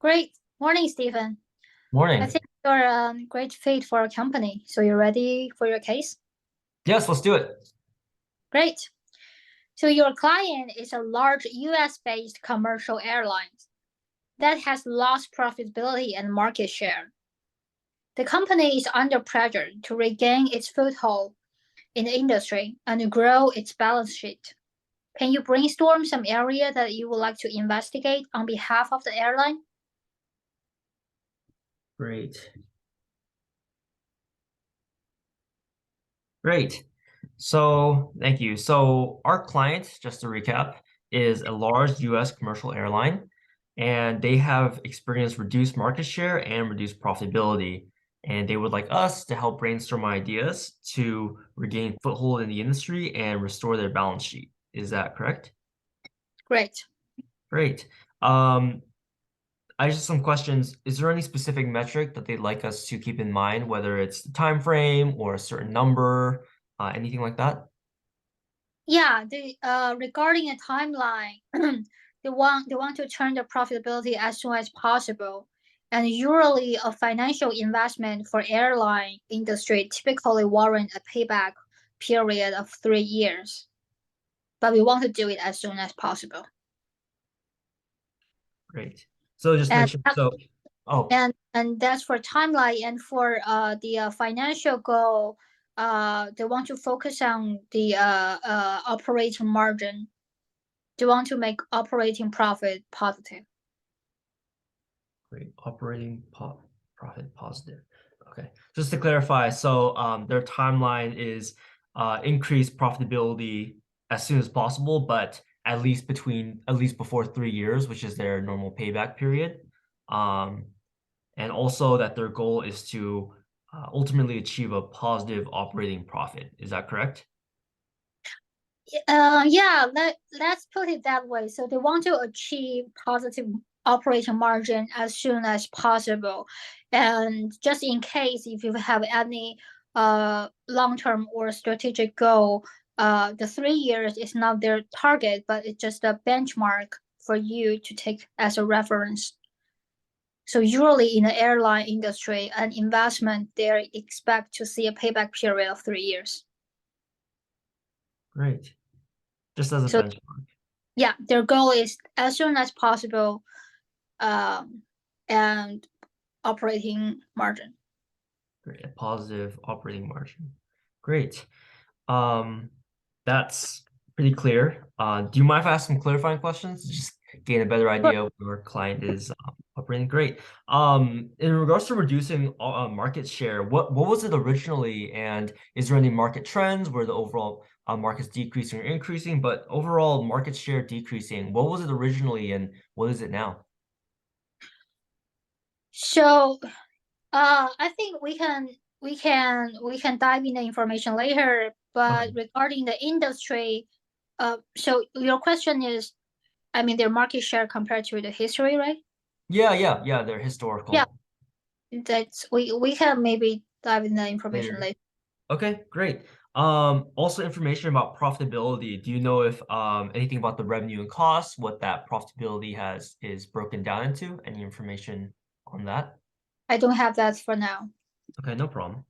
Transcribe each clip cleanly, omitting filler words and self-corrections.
Great. Morning, Stephen. I Morning. think you're a great fit for our company. So you're ready for your case? Yes, let's do it. Great. So your client is a large US-based commercial airline that has lost profitability and market share. The company is under pressure to regain its foothold in the industry and grow its balance sheet. Can you brainstorm some area that you would like to investigate on behalf of the airline? Great. Great. So thank you. So our client, just to recap, is a large US commercial airline, and they have experienced reduced market share and reduced profitability. And they would like us to help brainstorm ideas to regain foothold in the industry and restore their balance sheet. Is that correct? Great. Great. I just have some questions. Is there any specific metric that they'd like us to keep in mind, whether it's the time frame or a certain number, anything like that? Yeah, regarding a timeline, they want to turn the profitability as soon as possible. And usually a financial investment for airline industry typically warrant a payback period of 3 years. But we want to do it as soon as possible. Great. So just And mention, oh, and that's for timeline and for the financial goal, they want to focus on the operating margin. They want to make operating profit positive. great. Profit positive. Okay. Just to clarify, so their timeline is increase profitability as soon as possible, but at least before 3 years, which is their normal payback period. Um, and also that their goal is to ultimately achieve a positive operating profit. Is that correct? Yeah, let's put it that way. So they want to achieve positive operating margin as soon as possible. And just in case if you have any long-term or strategic goal, the 3 years is not their target, but it's just a benchmark for you to take as a reference. So usually in the airline industry, an investment they expect to see a payback period of 3 years. Great. Just as a So benchmark. yeah, their goal is as soon as possible, um, and operating margin. Great. A positive operating margin. Great. Um, that's pretty clear. Do you mind if I ask some clarifying questions to just gain a better Sure. idea of where client is operating? Great. In regards to reducing market share, what was it originally, and is there any market trends where the overall market's decreasing or increasing, but overall market share decreasing? What was it originally, and what is it now? So I think we can dive in the information later. But Okay. regarding the industry, so your question is, I mean, their market share compared to the history, right? Yeah. They're Yeah, historical. that's we can maybe dive in the information Later. later. Okay, great. Also information about profitability. Do you know if anything about the revenue and costs, what that profitability is broken down into? Any information on that? I don't have that for now. Okay, no problem.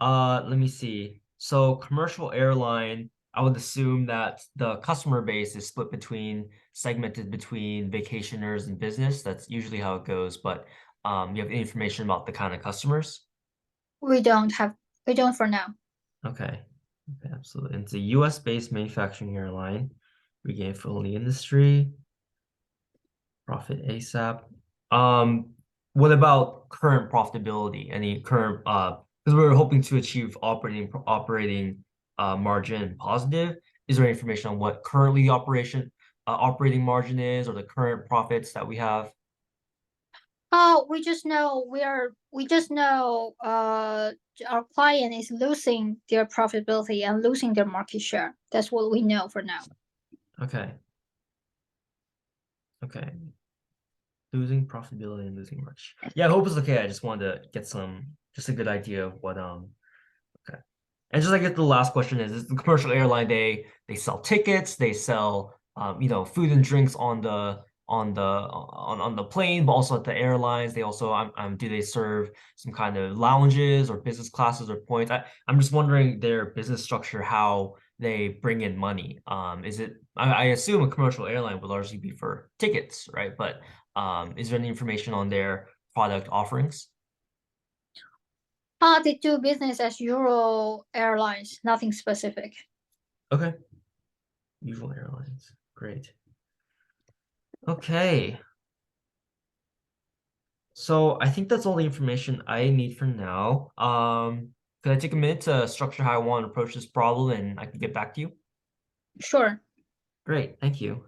Let me see. So commercial airline, I would assume that the customer base is segmented between vacationers and business. That's usually how it goes, but you have any information about the kind of customers? We don't for now. Okay. Okay, absolutely. It's a US-based manufacturing airline. Regain full in the industry. Profit ASAP. What about current profitability? Any current because we're hoping to achieve operating margin positive. Is there any information on what currently the operating margin is or the current profits that we have? Oh, we just know our client is losing their profitability and losing their market share. That's what we know for now. Okay. Okay. Losing profitability and losing market share. Yeah, I hope it's okay. I just wanted to get just a good idea of what okay. And just I guess the last question is the commercial airline, they sell tickets, they sell food and drinks on the plane, but also at the airlines. They also do they serve some kind of lounges or business classes or points? I'm just wondering their business structure, how they bring in money. Is it I assume a commercial airline would largely be for tickets, right? But is there any information on their product offerings? They do business as Euro Airlines, nothing specific. Okay. Usual airlines. Great. Okay. So I think that's all the information I need for now. Could I take a minute to structure how I want to approach this problem and I can get back to you? Sure. Great, thank you.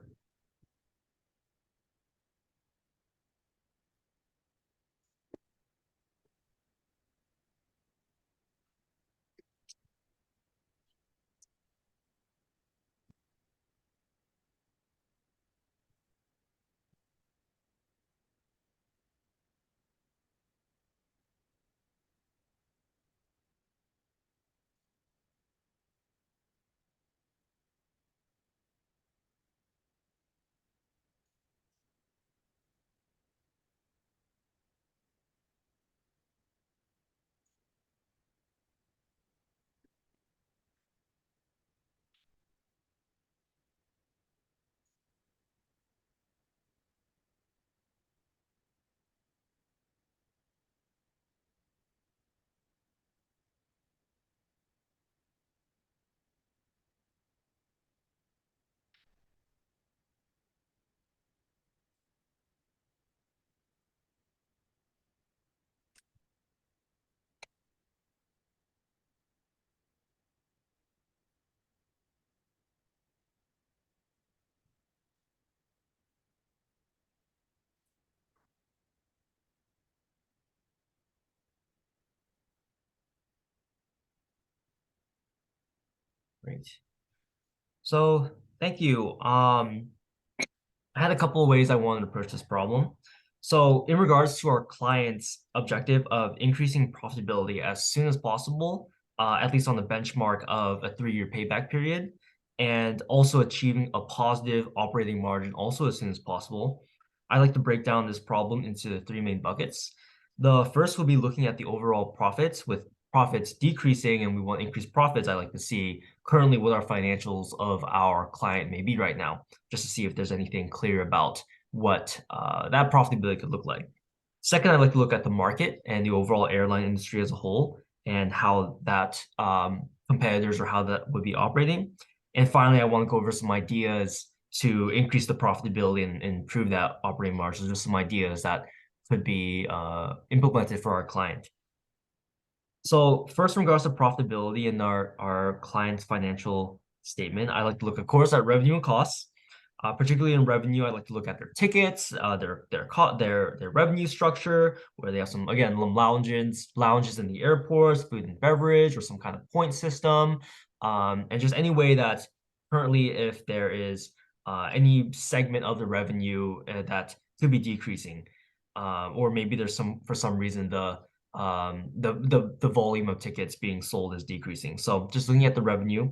Great. So thank you. I had a couple of ways I wanted to approach this problem. So in regards to our client's objective of increasing profitability as soon as possible, at least on the benchmark of a 3-year payback period, and also achieving a positive operating margin also as soon as possible, I like to break down this problem into 3 main buckets. The first will be looking at the overall profits. With profits decreasing and we want increased profits, I like to see currently what our financials of our client may be right now, just to see if there's anything clear about what that profitability could look like. Second, I'd like to look at the market and the overall airline industry as a whole and how that competitors or how that would be operating. And finally, I want to go over some ideas to increase the profitability and improve that operating margin. Just some ideas that could be implemented for our client. So first, in regards to profitability in our client's financial statement, I like to look, of course, at revenue and costs. Particularly in revenue, I like to look at their tickets, their revenue structure, where they have some lounges in the airports, food and beverage, or some kind of point system, and just any way that currently, if there is any segment of the revenue that could be decreasing, or maybe there's for some reason the volume of tickets being sold is decreasing. So just looking at the revenue.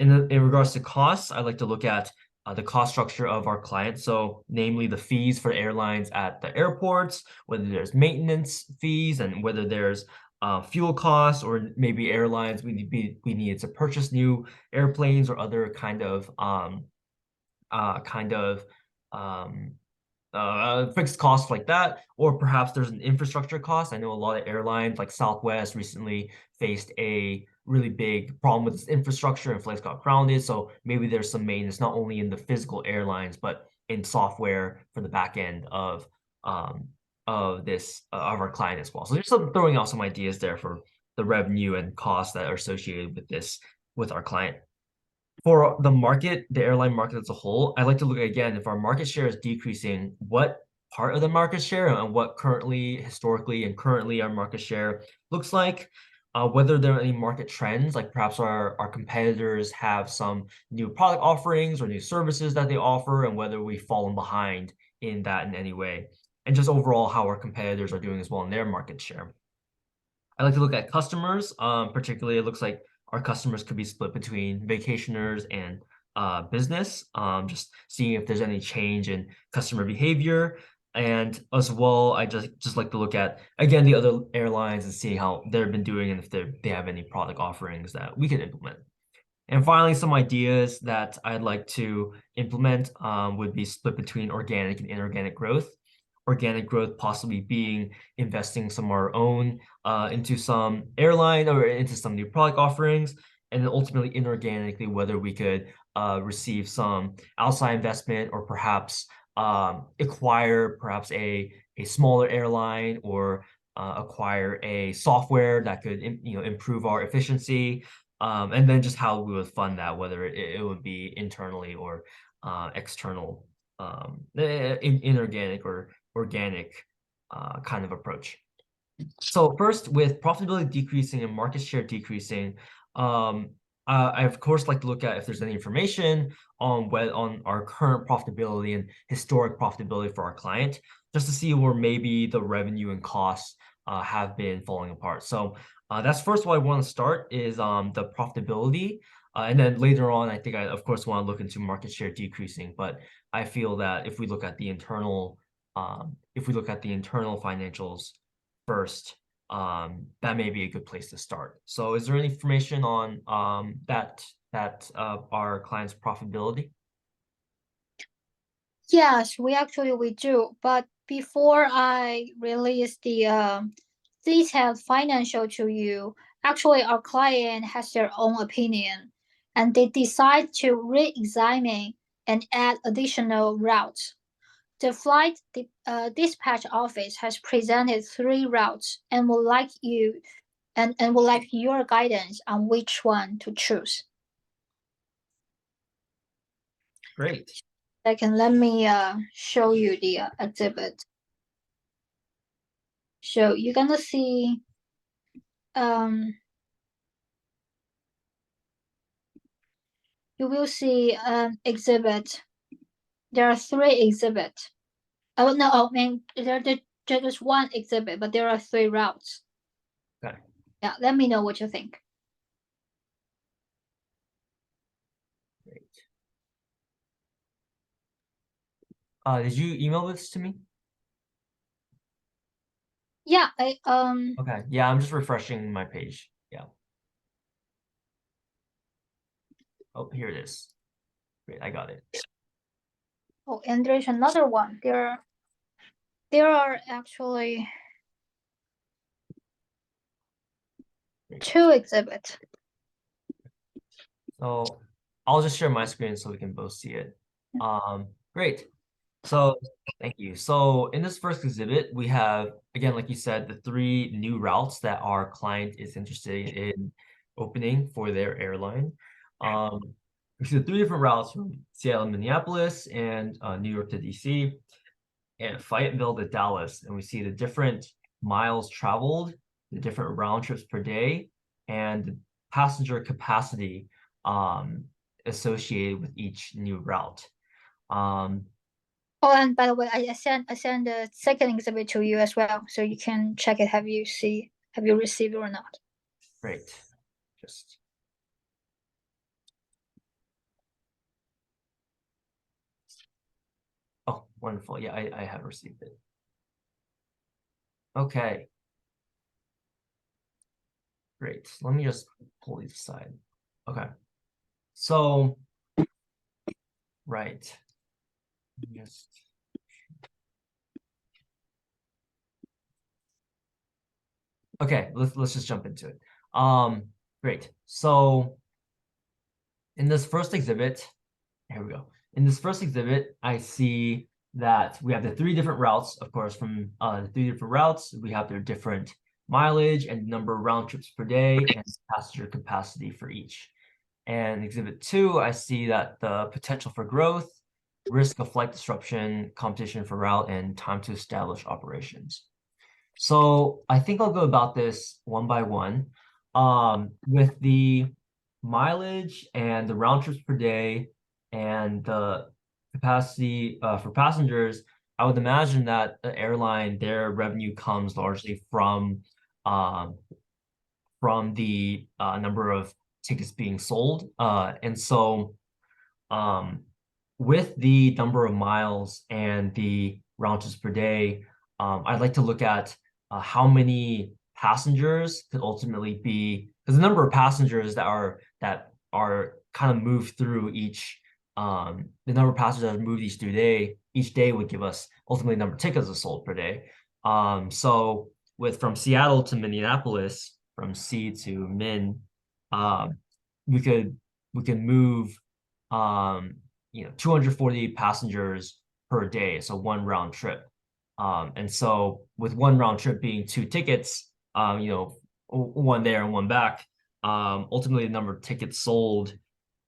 In regards to costs, I like to look at the cost structure of our clients. So namely the fees for airlines at the airports, whether there's maintenance fees and whether there's fuel costs, or maybe airlines, we needed to purchase new airplanes or other kind of fixed costs like that, or perhaps there's an infrastructure cost. I know a lot of airlines like Southwest recently faced a really big problem with its infrastructure and flights got grounded. So maybe there's some maintenance not only in the physical airlines, but in software for the back end of this of our client as well. So just throwing out some ideas there for the revenue and costs that are associated with this with our client. For the market, the airline market as a whole, I like to look at, again, if our market share is decreasing, what part of the market share and what currently, historically, and currently our market share looks like, whether there are any market trends, like perhaps our competitors have some new product offerings or new services that they offer, and whether we've fallen behind in that in any way, and just overall how our competitors are doing as well in their market share. I like to look at customers. Particularly, it looks like our customers could be split between vacationers and business, just seeing if there's any change in customer behavior. And as well, I just like to look at, again, the other airlines and see how they've been doing and if they have any product offerings that we can implement. And finally, some ideas that I'd like to implement would be split between organic and inorganic growth. Organic growth possibly being investing some of our own into some airline or into some new product offerings, and then ultimately inorganically, whether we could receive some outside investment or perhaps acquire perhaps a smaller airline or acquire a software that could improve our efficiency. And then just how we would fund that, whether it would be internally or external, inorganic or organic kind of approach. So first, with profitability decreasing and market share decreasing, I of course like to look at if there's any information on our current profitability and historic profitability for our client, just to see where maybe the revenue and costs have been falling apart. So that's first what I want to start is the profitability. And then later on, I think I, of course, want to look into market share decreasing. But I feel that if we look at the internal financials first, that may be a good place to start. So is there any information on that our client's profitability? Yes, we do. But before I release the detailed financial to you, actually our client has their own opinion, and they decide to re-examine and add additional routes. The dispatch office has presented 3 routes and would like your guidance on which one to choose. Great. Let me show you the exhibit. So you're gonna see you will see an exhibit. There are 3 exhibits. Oh no, I mean there's just one exhibit, but there are 3 routes. Okay. Yeah, let me know what you think. Great. Did you email this to me? Yeah, Okay. Yeah, I'm just refreshing my page. Yeah. Oh, here it is. Great, I got it. Oh, and there's another one. There are actually Great. 2 exhibits. So I'll just share my screen so we can both see it. Great. So thank you. So in this first exhibit, we have, again, like you said, the 3 new routes that our client is interested in opening for their airline. We see the 3 different routes from Seattle to Minneapolis and New York to DC and Fayetteville to Dallas. And we see the different miles traveled, the different round trips per day, and the passenger capacity associated with each new route. Oh, and by the way, I sent the second exhibit to you as well, so you can check it. Have you received it or not? Great. Just oh, wonderful. Yeah, I have received it. Okay. Great. Let me just pull these aside. Okay. So, right. Just okay, let's just jump into it. Great. So in this first exhibit, here we go. In this first exhibit, I see that we have the 3 different routes, of course, from the 3 different routes, we have their different mileage and number of round trips per day and passenger capacity for each. And exhibit 2, I see that the potential for growth, risk of flight disruption, competition for route, and time to establish operations. So I think I'll go about this one by one. With the mileage and the round trips per day and the capacity for passengers, I would imagine that the airline, their revenue comes largely from the number of tickets being sold. And so with the number of miles and the round trips per day, I'd like to look at how many passengers could ultimately be, because the number of passengers that are kind of moved through each the number of passengers that are moved each day would give us ultimately the number of tickets that's sold per day. So from Seattle to Minneapolis, from C to Min, we could move 240 passengers per day, so one round trip. And so with one round trip being 2 tickets, one there and one back, ultimately the number of tickets sold.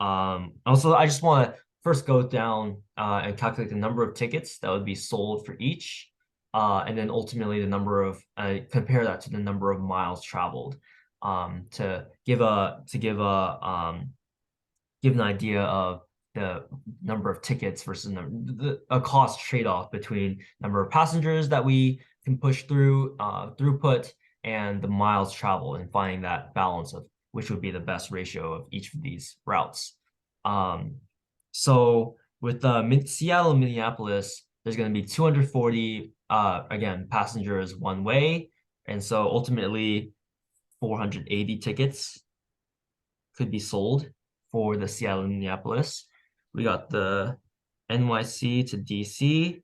Also, I just want to first go down and calculate the number of tickets that would be sold for each, and then ultimately the number of compare that to the number of miles traveled, to give an idea of the number of tickets versus a cost trade-off between number of passengers that we can push through throughput and the miles traveled, and finding that balance of which would be the best ratio of each of these routes. So with Seattle and Minneapolis, there's going to be 240 again passengers one way, and so ultimately 480 tickets could be sold for the Seattle and Minneapolis. We got the NYC to DC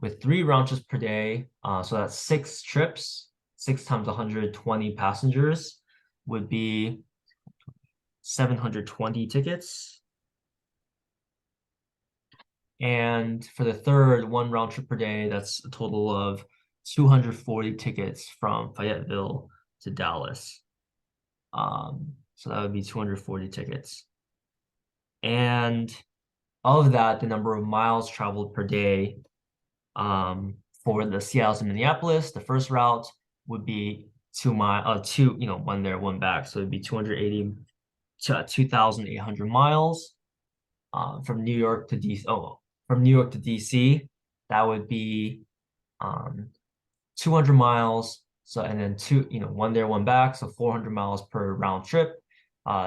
with 3 round trips per day. So that's 6 trips, 6 times 120 passengers would be 720 tickets. And for the third 1 round trip per day, that's a total of 240 tickets from Fayetteville to Dallas. So that would be 240 tickets. And of that, the number of miles traveled per day for the Seattle to Minneapolis, the first route would be 1 there, 1 back. So it'd be 280 to 2,800 miles. From New York to DC. From New York to DC, that would be 200 miles. So, and then 1 there, 1 back. So 400 miles per round trip,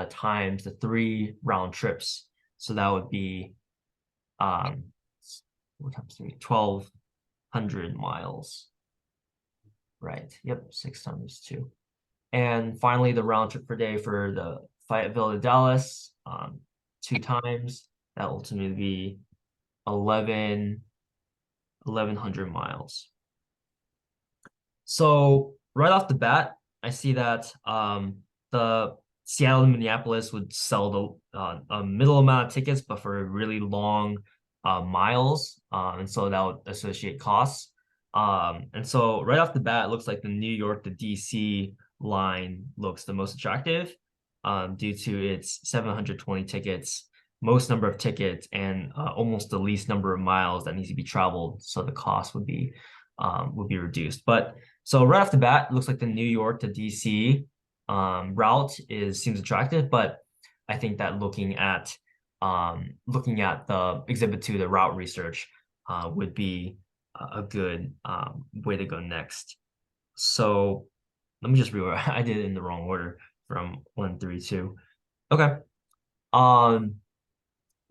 times the 3 round trips. So that would be 1,200 miles. Right. Yep. 6 times 2. And finally, the round trip per day for the Fayetteville to Dallas, 2 times. That will ultimately be 1,100 miles. So right off the bat, I see that the Seattle and Minneapolis would sell a middle amount of tickets, but for really long miles, and so that would associate costs. And so right off the bat, it looks like the New York to DC line looks the most attractive, due to its 720 tickets, most number of tickets, and almost the least number of miles that needs to be traveled, so the cost would be reduced. But so right off the bat, it looks like the New York to DC route seems attractive, but I think that looking at the Exhibit 2, the route research, would be a good way to go next. So let me just reorder. I did it in the wrong order from 1, 3, 2. Okay.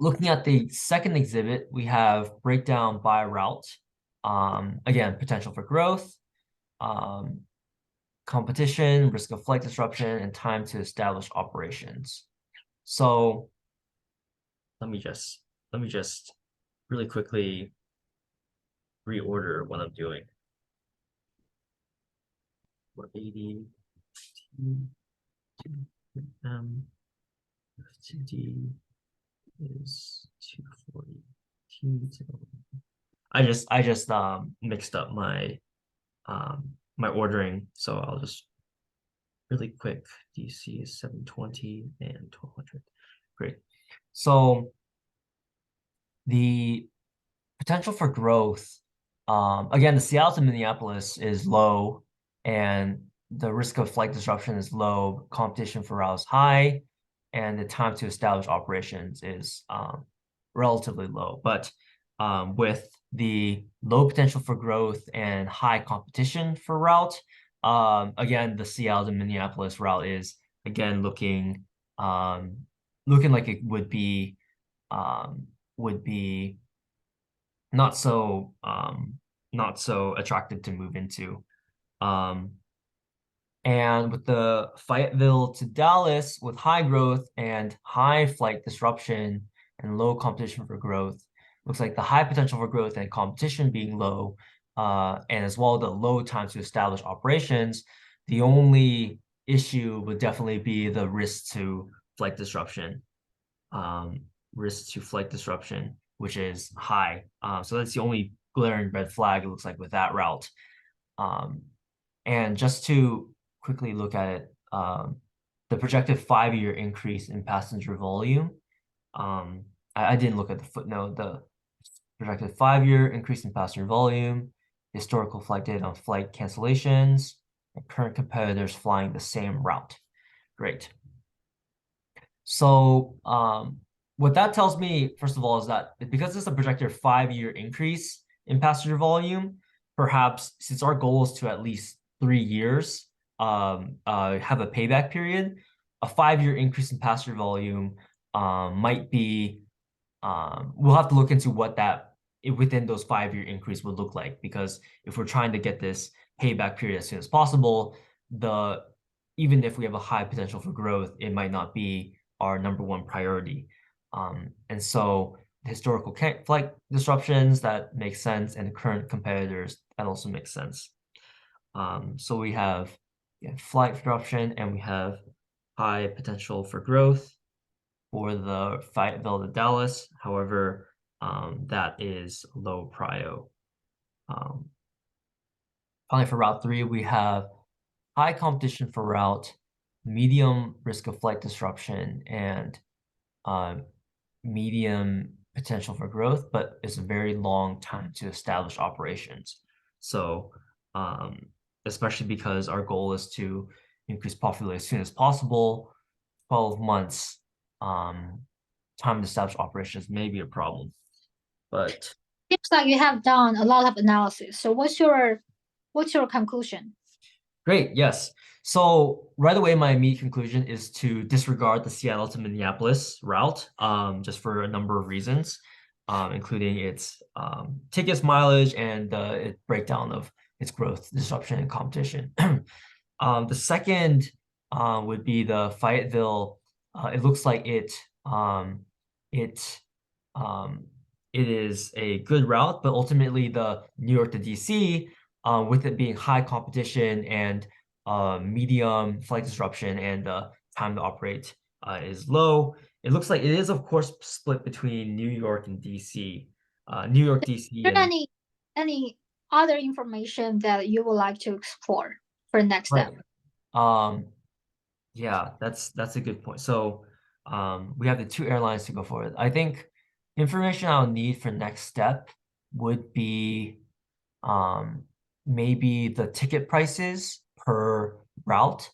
Looking at the second exhibit, we have breakdown by route. Again, potential for growth, competition, risk of flight disruption, and time to establish operations. So let me just really quickly reorder what I'm doing. 480 FTD is 240 I just mixed up my my ordering, so I'll just really quick. DC is 720 and 1200. Great. So the potential for growth, again, the Seattle to Minneapolis is low, and the risk of flight disruption is low, competition for routes high, and the time to establish operations is relatively low. But with the low potential for growth and high competition for route, again, the Seattle to Minneapolis route is again looking like it would be would be not so attractive to move into. And with the Fayetteville to Dallas with high growth and high flight disruption and low competition for growth, looks like the high potential for growth and competition being low, and as well the low time to establish operations, the only issue would definitely be the risk to flight disruption. Which is high. So that's the only glaring red flag it looks like with that route. And just to quickly look at it, the projected 5-year increase in passenger volume. I didn't look at the footnote. The projected 5-year increase in passenger volume, historical flight data on flight cancellations, and current competitors flying the same route. Great. So what that tells me, first of all, is that because it's a projected 5-year increase in passenger volume, perhaps since our goal is to at least 3 years have a payback period, a 5-year increase in passenger volume might be, we'll have to look into what that within those 5-year increase would look like, because if we're trying to get this payback period as soon as possible, even if we have a high potential for growth, it might not be our #1 priority. And so the historical flight disruptions, that makes sense, and the current competitors, that also makes sense. So we have flight disruption and we have high potential for growth for the Fayetteville to Dallas. However, that is low prio. Finally, for Route 3, we have high competition for route, medium risk of flight disruption, and medium potential for growth, but it's a very long time to establish operations. So especially because our goal is to increase profitability as soon as possible, 12 months time to establish operations may be a problem. But Seems like you have done a lot of analysis. So what's your conclusion? great, yes. So right away, my immediate conclusion is to disregard the Seattle to Minneapolis route, just for a number of reasons, including its tickets, mileage, and its breakdown of its growth, disruption, and competition. The second would be the Fayetteville. It looks like it is a good route, but ultimately the New York to DC, with it being high competition and medium flight disruption and time to operate is low. It looks like it is, of course, split between New York and DC. New York, DC, Is there and any other information that you would like to explore for next step? Yeah, that's a good point. So we have the 2 airlines to go forward. I think information I'll need for next step would be maybe the ticket prices per route.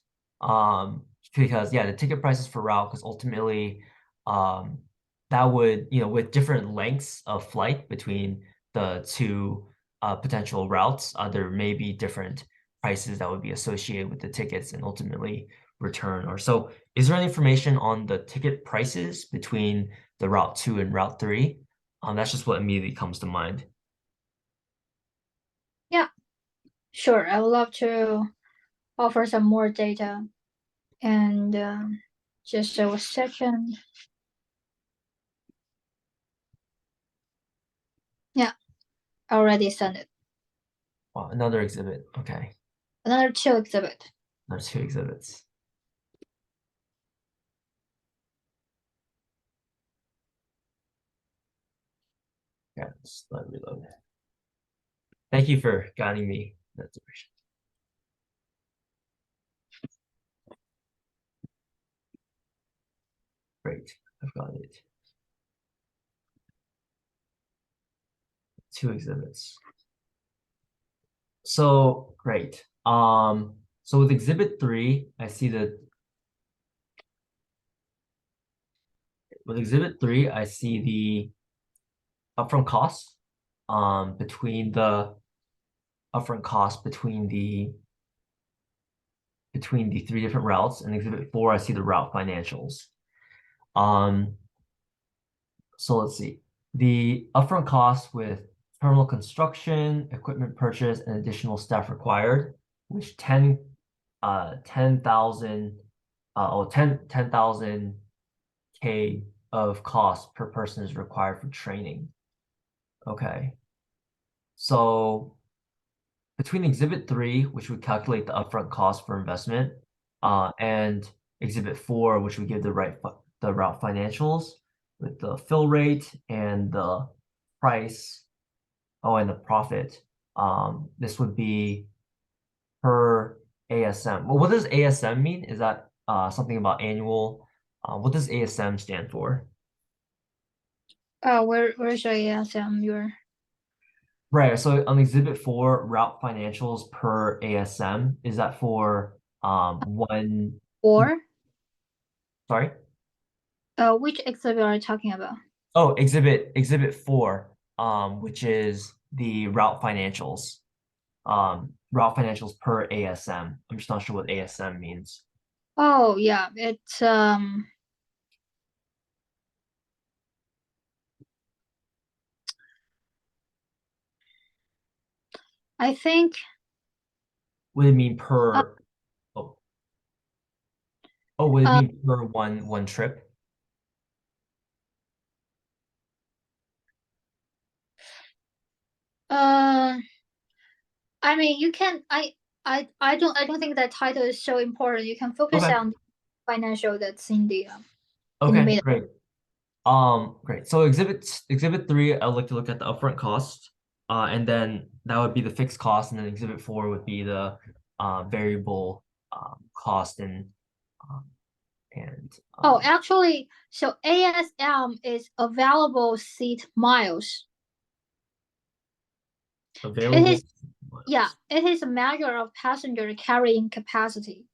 Because the ticket prices per route, because ultimately that would, with different lengths of flight between the 2 potential routes, there may be different prices that would be associated with the tickets and ultimately return. Or so is there any information on the ticket prices between the Route 2 and Route 3? That's just what immediately comes to mind. Yeah, sure. I would love to offer some more data. And just a second. Yeah, I already sent it. Wow, another exhibit. Okay, Another 2 exhibit. another 2 exhibits. Yeah, just let me reload. Thank you for guiding me in that direction. Great, I've got it. 2 exhibits. So great. So with exhibit 3, I see that with exhibit 3, I see the upfront costs between the upfront cost between the 3 different routes. And exhibit 4, I see the route financials. So let's see. The upfront cost with terminal construction, equipment purchase, and additional staff required, which 10,000 K of cost per person is required for training. Okay. So between Exhibit 3, which would calculate the upfront cost for investment, and Exhibit 4, which would give the route financials with the fill rate and the price, and the profit. This would be per ASM. Well, what does ASM mean? Is that something about annual? What does ASM stand for? Where's your ASM? Your Right. So on Exhibit 4, route financials per ASM, is that for one? or Sorry? which exhibit are you talking about? Oh, Exhibit 4, which is the route financials. Route financials per ASM. I'm just not sure what ASM means. Oh yeah, it's I think Would it mean uh, per oh, would it uh mean per one trip? uh I mean you can I don't think that title is so important. You can focus Okay. on financial that's in the Okay, middle. great. Great. So exhibit 3, I'd like to look at the upfront cost. And then that would be the fixed cost, and then Exhibit 4 would be the variable cost um, and Oh, actually, so ASM is available seat miles. It available is Yeah, miles. it is a measure of passenger carrying capacity.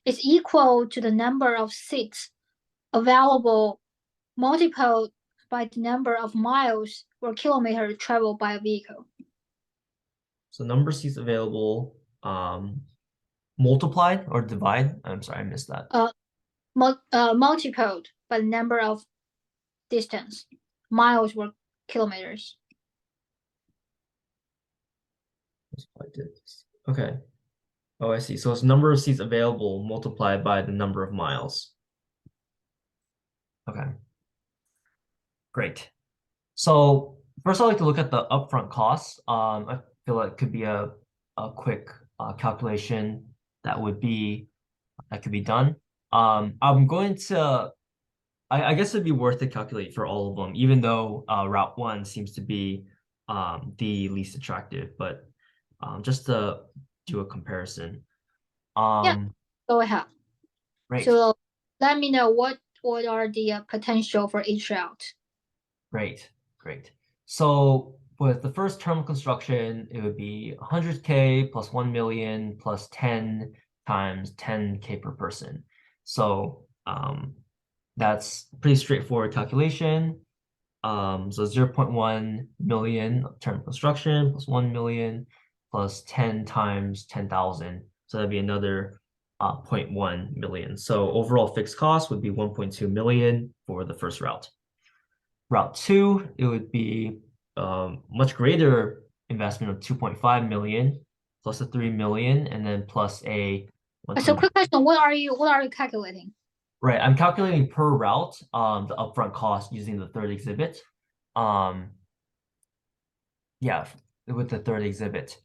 It's equal to the number of seats available multiplied by the number of miles or kilometers traveled by a vehicle. So number of seats available, multiplied or divide. I'm sorry, I missed that. Multiplied by the number of distance, miles or kilometers. Okay. Oh, I see. So it's number of seats available multiplied by the number of miles. Okay, great. So first, I'd like to look at the upfront costs. I feel like it could be a quick calculation that could be done. I'm going to, I guess it'd be worth to calculate for all of them, even though Route 1 seems to be the least attractive, but just to do a comparison. Yeah, Um, go ahead. Great. So let me know what are the potential for each route. Great, great. So with the first terminal construction, it would be 100K plus 1 million plus 10 times 10K per person. So that's pretty straightforward calculation. So 0.1 million terminal construction plus 1 million plus 10 times 10,000. So that'd be another 0.1 million. So overall fixed cost would be 1.2 million for the first route. Route 2, it would be much greater investment of 2.5 million plus a 3 million and then plus a So 100. quick question, what are you calculating? Right, I'm calculating per route the upfront cost using the third exhibit. Yeah, with the third exhibit.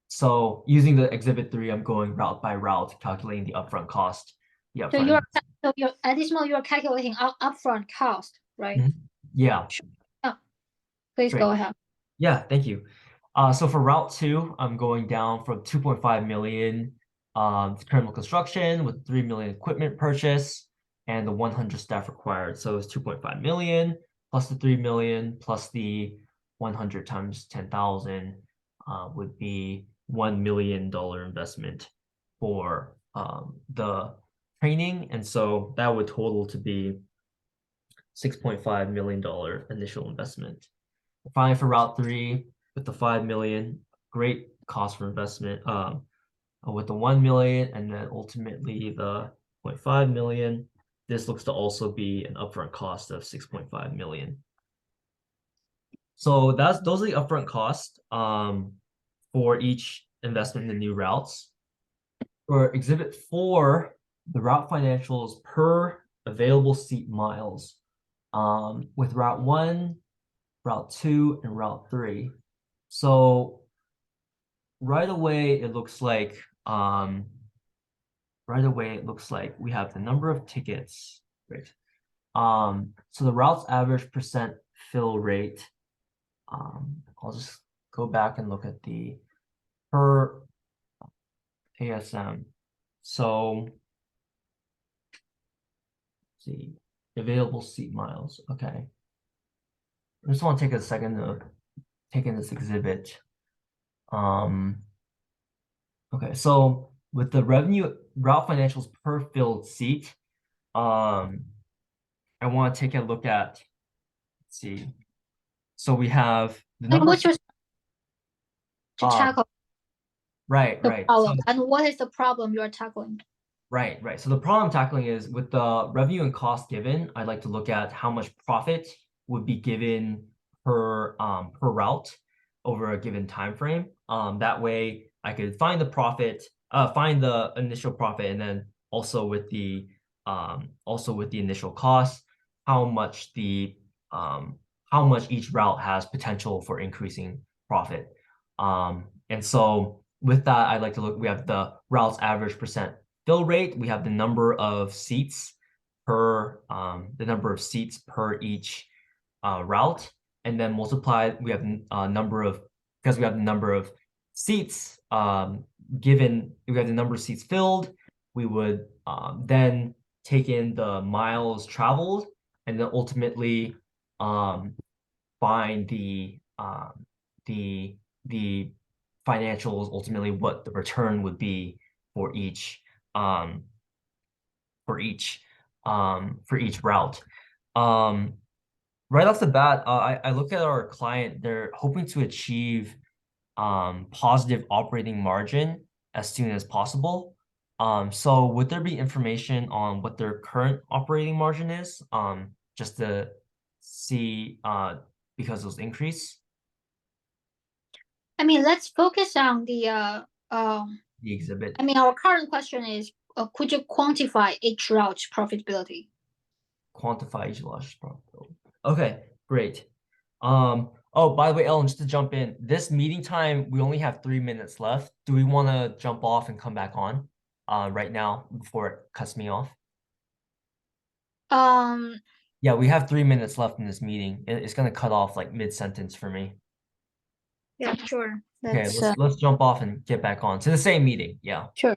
So using the exhibit 3, I'm going route by route, calculating the upfront cost. Yeah, So you're at this moment you're calculating upfront cost, right? Yeah, Oh, please go great. ahead. Yeah, thank you. So for route 2, I'm going down from 2.5 million terminal construction with 3 million equipment purchase and the 100 staff required. So it's 2.5 million plus the 3 million plus the 100 times 10,000 would be $1 million investment for the training. And so that would total to be $6.5 million initial investment. Finally, for Route 3, with the 5 million, great cost for investment. With the 1 million and then ultimately the 0.5 million, this looks to also be an upfront cost of 6.5 million. So those are the upfront costs for each investment in the new routes. For Exhibit 4, the route financials per available seat miles with Route 1, Route 2, and Route 3. So right away it looks like we have the number of tickets, right? So the route's average percent fill rate. I'll just go back and look at the per ASM. So let's see, available seat miles. Okay. I just want to take a second to take in this exhibit. Okay, so with the revenue route financials per filled seat, I want to take a look at, let's see. So we have the number What's your to tackle right. problem, and what is the problem you're tackling? Right. So the problem I'm tackling is with the revenue and cost given, I'd like to look at how much profit would be given per route over a given time frame. That way I could find the profit, find the initial profit, and then also with the initial cost, how much each route has potential for increasing profit. And so with that, I'd like to look, we have the route's average percent fill rate, we have the number of seats per each route, and then multiply, we have number of seats given, we have the number of seats filled, we would then take in the miles traveled, and then ultimately find the financials, ultimately what the return would be for each route. Right off the bat, I look at our client, they're hoping to achieve positive operating margin as soon as possible. So would there be information on what their current operating margin is? Just to see because those increase? I mean, let's focus on the exhibit. I mean, our current question is, could you quantify each route's profitability? Quantify each route's profitability. Okay, great. Oh, by the way, Ellen, just to jump in, this meeting time, we only have 3 minutes left. Do we want to jump off and come back on right now before it cuts me off? Yeah, we have 3 minutes left in this meeting. It's gonna cut off like mid-sentence for me. Yeah, sure. Okay, let's jump off and get back on to the same meeting. Yeah. Sure.